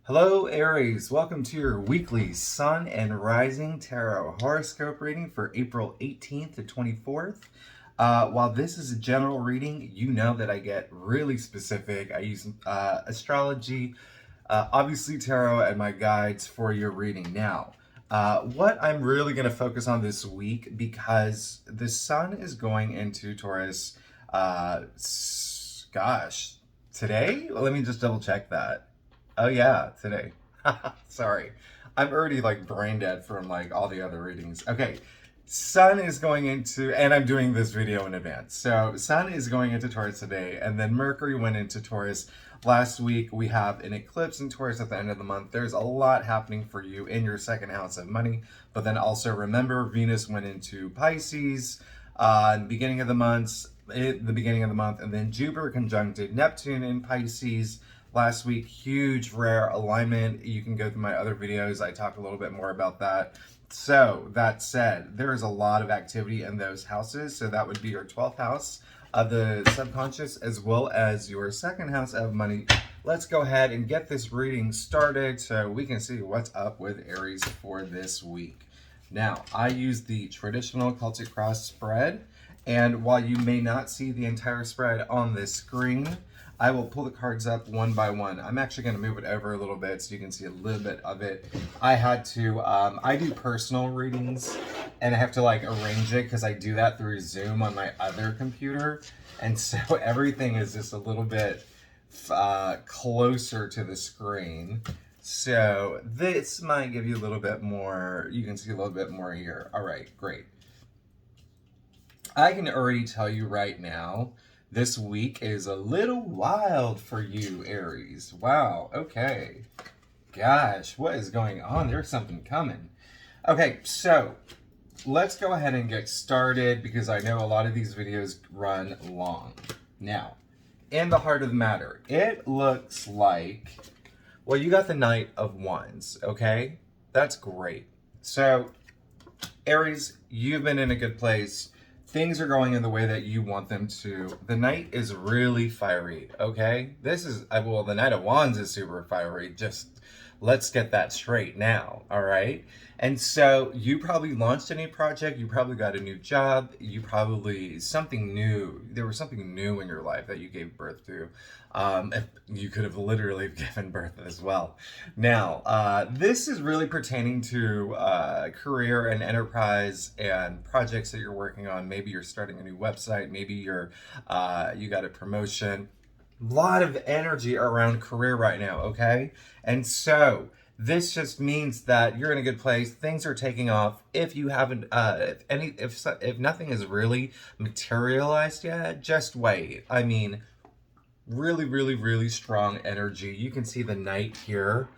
Hello, Aries. Welcome to your weekly Sun and Rising Tarot horoscope reading for April 18th to 24th. While this is a general reading, you know that I get really specific. I use astrology, obviously tarot, and my guides for your reading. Now, what I'm really going to focus on this week, because the Sun is going into Taurus, gosh, today? Let me just double check that. Oh yeah, today. Sorry. I'm already like brain dead from like all the other readings. Okay. Sun is going into, and I'm doing this video in advance. So Sun is going into Taurus today, and then Mercury went into Taurus last week. We have an eclipse in Taurus at the end of the month. There's a lot happening for you in your second house of money, but then also remember Venus went into Pisces in the beginning of the month, and then Jupiter conjuncted Neptune in Pisces last week. Huge rare alignment. You can go through my other videos. I talk a little bit more about that. So that said, there is a lot of activity in those houses. So that would be your 12th house of the subconscious, as well as your second house of money. Let's go ahead and get this reading started so we can see what's up with Aries for this week. Now, I use the traditional Celtic cross spread, and while you may not see the entire spread on this screen, I will pull the cards up one by one. I'm actually going to move it over a little bit so you can see a little bit of it. I had to, I do personal readings, and I have to like arrange it because I do that through Zoom on my other computer. And so everything is just a little bit closer to the screen. So this might give you a little bit more, you can see a little bit more here. All right, great. I can already tell you right now, this week is a little wild for you, Aries. Wow, okay. Gosh, what is going on? There's something coming. Okay, so let's go ahead and get started because I know a lot of these videos run long. Now, in the heart of the matter, it looks like, well, you got the Knight of Wands, okay? That's great. So, Aries, you've been in a good place. Things are going in the way that you want them to. The Knight is really fiery, okay? This is, well, the Knight of Wands is super fiery. Just let's get that straight now, all right? And so you probably launched a new project. You probably got a new job. You probably, something new. There was something new in your life that you gave birth to. You could have literally given birth as well. Now, this is really pertaining to career and enterprise and projects that you're working on. Maybe you're starting a new website. Maybe you got a promotion. A lot of energy around career right now, okay? And so this just means that you're in a good place. Things are taking off. If you haven't, if nothing is really materialized yet, just wait. I mean, really, really, really strong energy. You can see the Knight here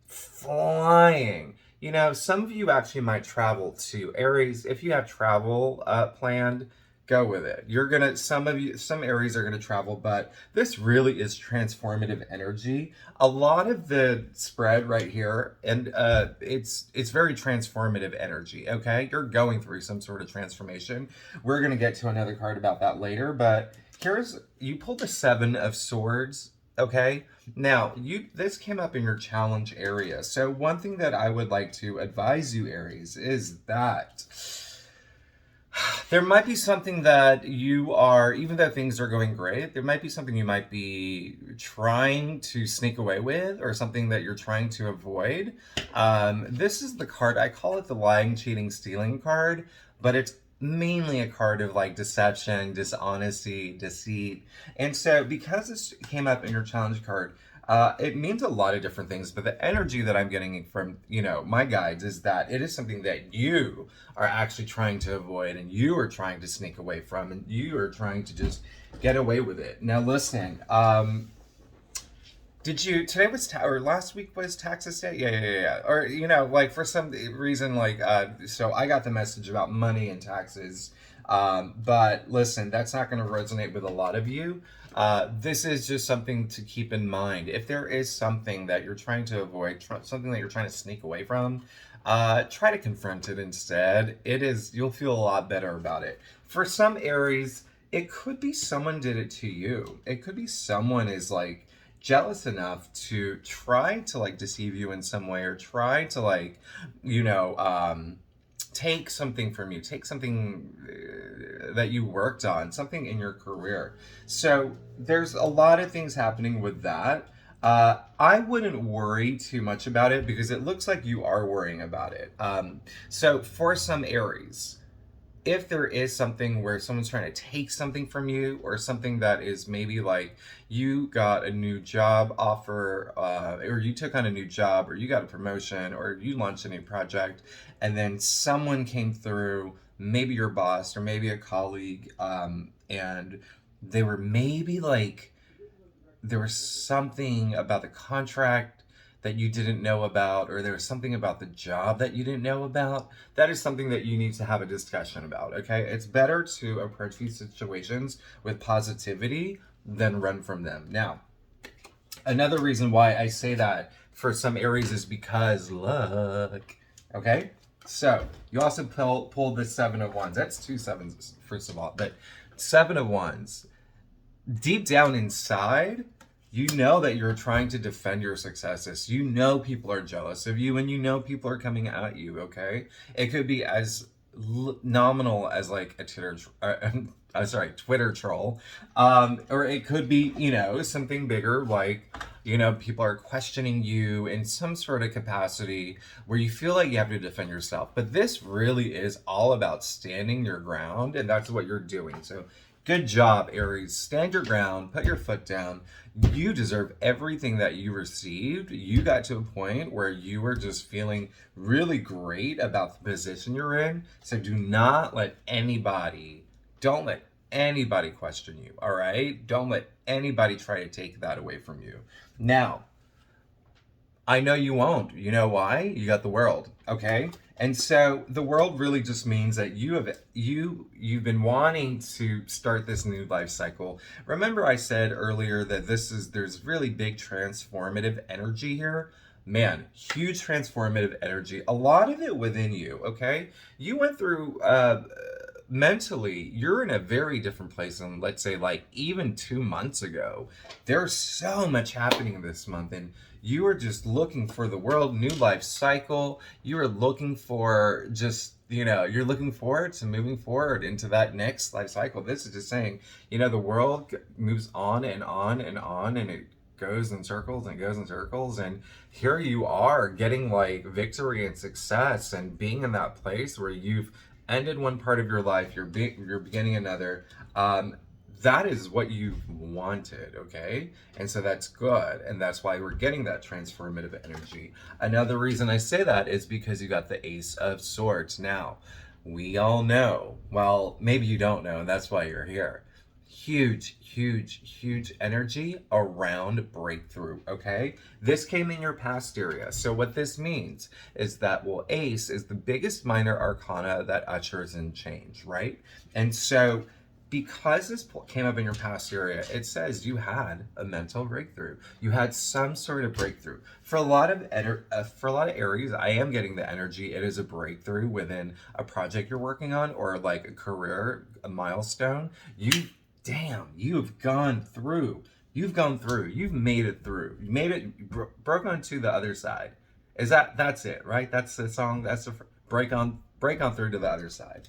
flying. You know, some of you actually might travel to Aries. If you have travel planned, go with it. Some Aries are gonna travel, but this really is transformative energy. A lot of the spread right here, and it's very transformative energy, okay? You're going through some sort of transformation. We're gonna get to another card about that later, but you pulled the Seven of Swords, okay? Now, this came up in your challenge area. So one thing that I would like to advise you, Aries, is that there might be something that you are, even though things are going great, there might be something you might be trying to sneak away with, or something that you're trying to avoid. This is the card, I call it the lying, cheating, stealing card, but it's mainly a card of like deception, dishonesty, deceit. And so because this came up in your challenge card, it means a lot of different things, but the energy that I'm getting from, my guides is that it is something that you are actually trying to avoid, and you are trying to sneak away from, and you are trying to just get away with it. Now listen, today was, or last week was taxes day? Yeah. Or, like for some reason, so I got the message about money and taxes. But listen, that's not going to resonate with a lot of you. This is just something to keep in mind. If there is something that you're trying to avoid, something that you're trying to sneak away from, try to confront it instead. You'll feel a lot better about it. For some Aries, it could be someone did it to you. It could be someone is like, jealous enough to try to like deceive you in some way, or try to like, you know, take something from you, take something that you worked on, something in your career. So there's a lot of things happening with that. I wouldn't worry too much about it because it looks like you are worrying about it. So for some Aries, if there is something where someone's trying to take something from you, or something that is maybe like you got a new job offer, or you took on a new job, or you got a promotion, or you launched a new project, and then someone came through, maybe your boss or maybe a colleague, and they were maybe like, there was something about the contract that you didn't know about, or there was something about the job that you didn't know about, that is something that you need to have a discussion about, okay? It's better to approach these situations with positivity than run from them. Now, another reason why I say that for some Aries is because luck, okay? So, you also pull the Seven of Wands. That's two sevens, first of all, but Seven of Wands. Deep down inside, you know that you're trying to defend your successes. You know people are jealous of you, and you know people are coming at you, okay? It could be as nominal as like a Twitter troll. Or it could be, you know, something bigger, like, you know, people are questioning you in some sort of capacity where you feel like you have to defend yourself. But this really is all about standing your ground, and that's what you're doing. So good job, Aries. Stand your ground, put your foot down. You deserve everything that you received. You got to a point where you were just feeling really great about the position you're in. So don't let anybody question you, all right? Don't let anybody try to take that away from you. Now, I know you won't. You know why? You got the world, okay? And so the world really just means that you've been wanting to start this new life cycle. Remember I said earlier that there's really big transformative energy here. Man, huge transformative energy. A lot of it within you, okay? You went through mentally, you're in a very different place than, let's say, like even 2 months ago. There's so much happening this month, and you are just looking for the world, new life cycle. You are looking for just, you know, you're looking forward to moving forward into that next life cycle. This is just saying, you know, the world moves on and on and on, and it goes in circles and goes in circles, and here you are getting like victory and success, and being in that place where you've ended one part of your life, you're beginning another. That is what you wanted, okay? And so that's good, and that's why we're getting that transformative energy. Another reason I say that is because you got the Ace of Swords. Now, we all know, well, maybe you don't know, and that's why you're here. Huge, huge, huge energy around breakthrough, okay? This came in your past area. So what this means is that, well, Ace is the biggest minor arcana that ushers in change, right? And so because this came up in your past area, it says you had a mental breakthrough. You had some sort of breakthrough. For a lot of Aries, I am getting the energy. It is a breakthrough within a project you're working on, or like a career, a milestone. You've gone through. You've gone through. You've made it through. You made it, broke onto the other side. That's it, right? That's the song. That's the break on through to the other side.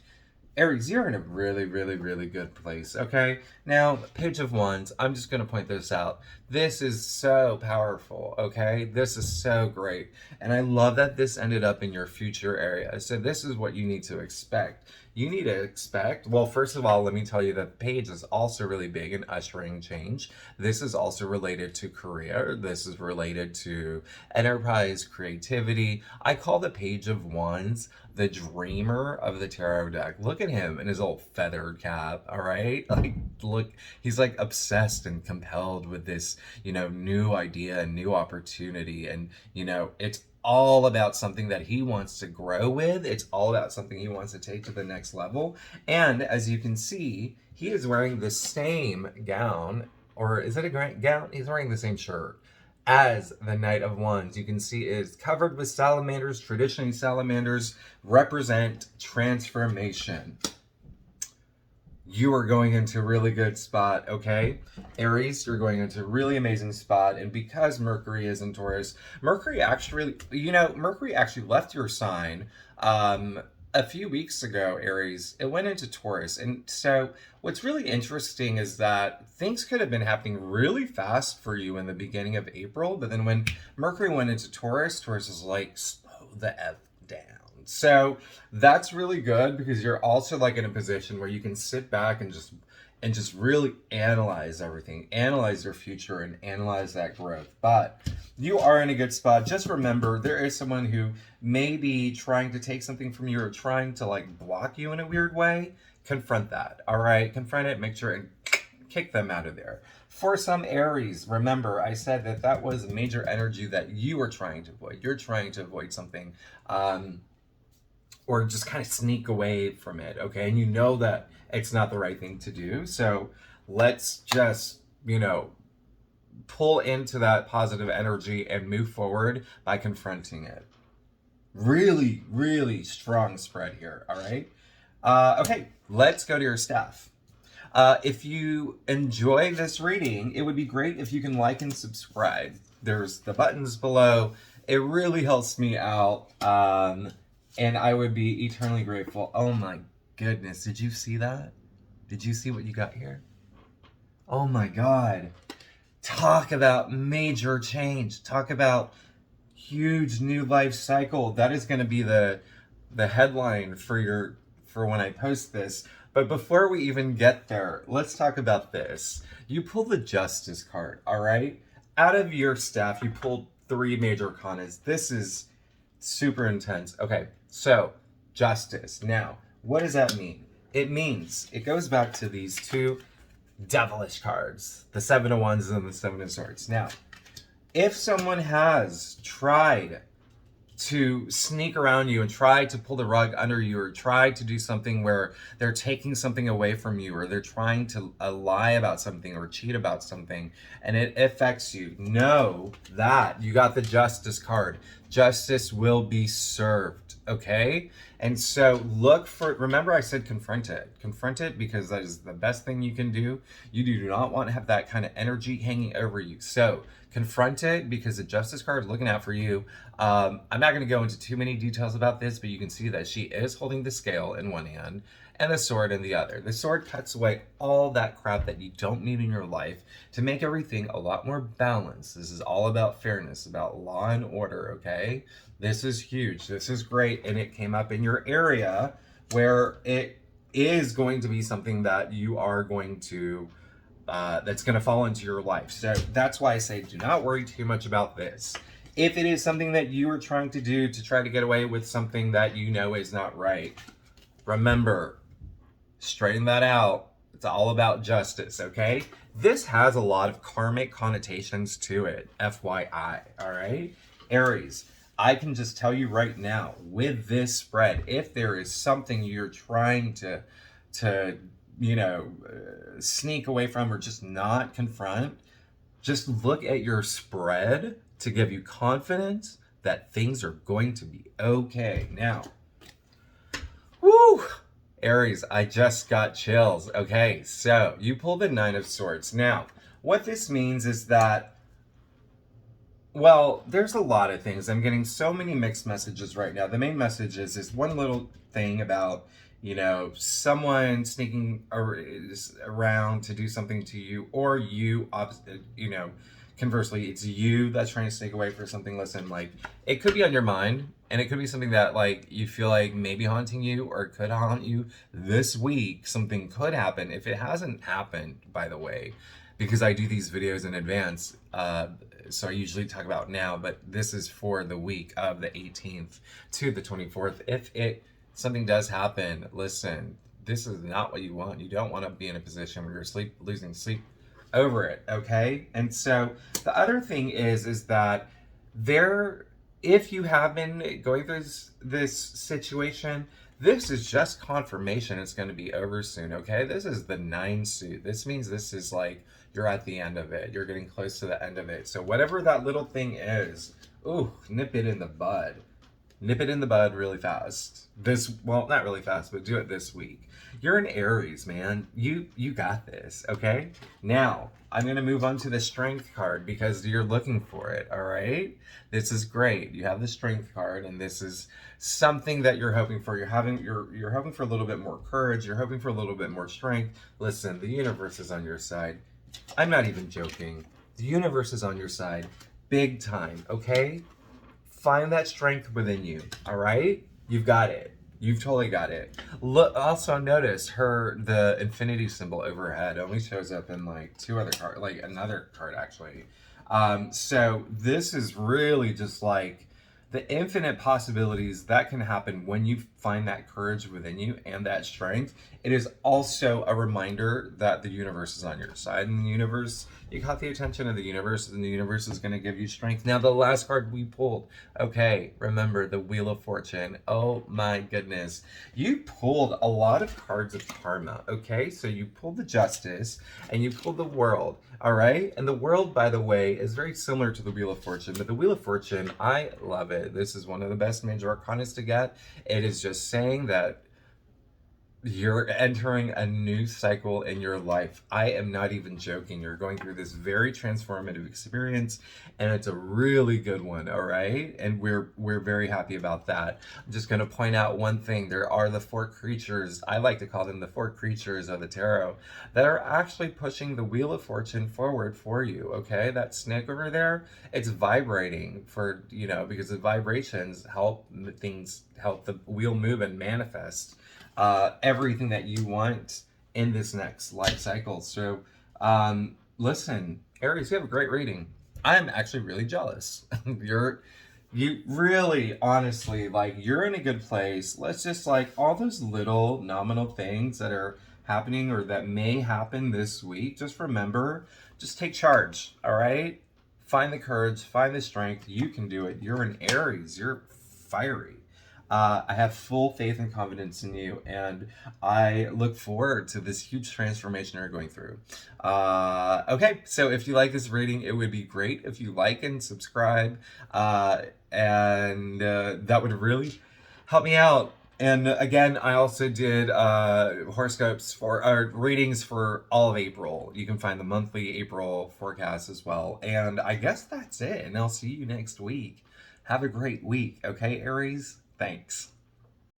Aries, you're in a really, really, really good place, okay? Now, Page of Wands, I'm just going to point this out. This is so powerful, okay? This is so great. And I love that this ended up in your future area. So this is what you need to expect. You need to expect, well, first of all, let me tell you that Page is also really big in ushering change. This is also related to career. This is related to enterprise, creativity. I call the Page of Wands the dreamer of the tarot deck. Look at him in his old feathered cap, all right? Like, look, he's like obsessed and compelled with this, you know, new idea and new opportunity. And, you know, it's all about something that he wants to grow with. It's all about something he wants to take to the next level. And as you can see, he is wearing the same gown, or is it a gown? He's wearing the same shirt as the Knight of Wands. You can see it is covered with salamanders. Traditionally, salamanders represent transformation. you are going into a really good spot, okay? Aries, you're going into a really amazing spot. And because Mercury is in Taurus, Mercury actually, Mercury actually left your sign a few weeks ago, Aries. It went into Taurus. And so what's really interesting is that things could have been happening really fast for you in the beginning of April. But then when Mercury went into Taurus, Taurus is like, slow the F down. So that's really good because you're also like in a position where you can sit back and just really analyze everything, analyze your future and analyze that growth. But you are in a good spot. Just remember, there is someone who may be trying to take something from you or trying to like block you in a weird way. Confront that. All right, confront it, make sure and kick them out of there. For some Aries, remember I said that was a major energy that you are trying to avoid. You're trying to avoid something or just kind of sneak away from it, okay? And you know that it's not the right thing to do. So let's just, pull into that positive energy and move forward by confronting it. Really, really strong spread here, all right? Okay, let's go to your staff. If you enjoy this reading, it would be great if you can like and subscribe. There's the buttons below. It really helps me out. And I would be eternally grateful. Oh my goodness. Did you see that? Did you see what you got here? Oh my God. Talk about major change. Talk about huge new life cycle. That is going to be the headline for when I post this. But before we even get there, let's talk about this. You pull the Justice card, all right? Out of your staff, you pulled 3 major arcanas. This is super intense. Okay, so Justice. Now, what does that mean? It means, it goes back to these 2 devilish cards, the 7 of Wands and the 7 of Swords. Now, if someone has tried to sneak around you and try to pull the rug under you or try to do something where they're taking something away from you or they're trying to lie about something or cheat about something and it affects you, know that you got the Justice card. Justice will be served, okay? And so remember I said confront it because that is the best thing you can do. You do not want to have that kind of energy hanging over you. So confront it because the Justice card is looking out for you. I'm not going to go into too many details about this, but you can see that she is holding the scale in one hand and the sword in the other. The sword cuts away all that crap that you don't need in your life to make everything a lot more balanced. This is all about fairness, about law and order, okay? This is huge. This is great. And it came up in your area where it is going to be something that you are going to that's going to fall into your life. So that's why I say do not worry too much about this. If it is something that you are trying to do to try to get away with something that you know is not right, remember, straighten that out. It's all about justice, okay? This has a lot of karmic connotations to it, FYI, all right? Aries, I can just tell you right now, with this spread, if there is something you're trying to sneak away from or just not confront, just look at your spread to give you confidence that things are going to be okay. Now, woo! Aries, I just got chills. Okay, so you pulled the 9 of Swords. Now, what this means is that, well, there's a lot of things. I'm getting so many mixed messages right now. The main message is one little thing about, someone sneaking around to do something to you, or conversely, it's you that's trying to sneak away for something. Listen, like, it could be on your mind, and it could be something that, like, you feel like maybe haunting you, or it could haunt you this week. Something could happen. If it hasn't happened, by the way, because I do these videos in advance, so I usually talk about now, but this is for the week of the 18th to the 24th. If something does happen, listen, this is not what you want. You don't want to be in a position where you're losing sleep over it, okay? And so the other thing is that if you have been going through this situation, this is just confirmation it's going to be over soon, okay? This is the 9 suit. This means this is like you're at the end of it. You're getting close to the end of it. So whatever that little thing is, ooh, nip it in the bud. Nip it in the bud really fast. Well, not really fast, but do it this week. You're an Aries, man. You got this, okay? Now, I'm going to move on to the strength card because you're looking for it, all right? This is great. You have the strength card, and this is something that you're hoping for. You're hoping for a little bit more courage. You're hoping for a little bit more strength. Listen, the universe is on your side. I'm not even joking. The universe is on your side big time, okay? Find that strength within you, all right? You've got it. You've totally got it. Look, also notice the infinity symbol overhead only shows up in like two other cards, like another card actually. So this is really just like the infinite possibilities that can happen when you find that courage within you and that strength. It is also a reminder that the universe is on your side, and the universe, you caught the attention of the universe, and the universe is going to give you strength. Now, the last card we pulled, okay, remember the Wheel of Fortune. Oh my goodness. You pulled a lot of cards of karma, okay? So you pulled the Justice and you pulled the World, all right? And the World, by the way, is very similar to the Wheel of Fortune, but the Wheel of Fortune, I love it. This is one of the best major arcana to get. It is just saying that you're entering a new cycle in your life. I am not even joking. You're going through this very transformative experience, and it's a really good one, all right? And we're very happy about that. I'm just going to point out one thing. There are the four creatures, I like to call them the four creatures of the tarot, that are actually pushing the Wheel of Fortune forward for you, okay? That snake over there, it's vibrating for, because the vibrations help the wheel move and manifest everything that you want in this next life cycle. So, listen, Aries, you have a great reading. I'm actually really jealous. You really, honestly, like, you're in a good place. Let's just, like, all those little nominal things that are happening or that may happen this week, just remember, just take charge, all right? Find the courage, find the strength. You can do it. You're an Aries. You're fiery. I have full faith and confidence in you, and I look forward to this huge transformation you're going through. Okay, so if you like this reading, it would be great if you like and subscribe, and that would really help me out. And again, I also did horoscopes readings for all of April. You can find the monthly April forecast as well. And I guess that's it. And I'll see you next week. Have a great week, okay, Aries? Thanks.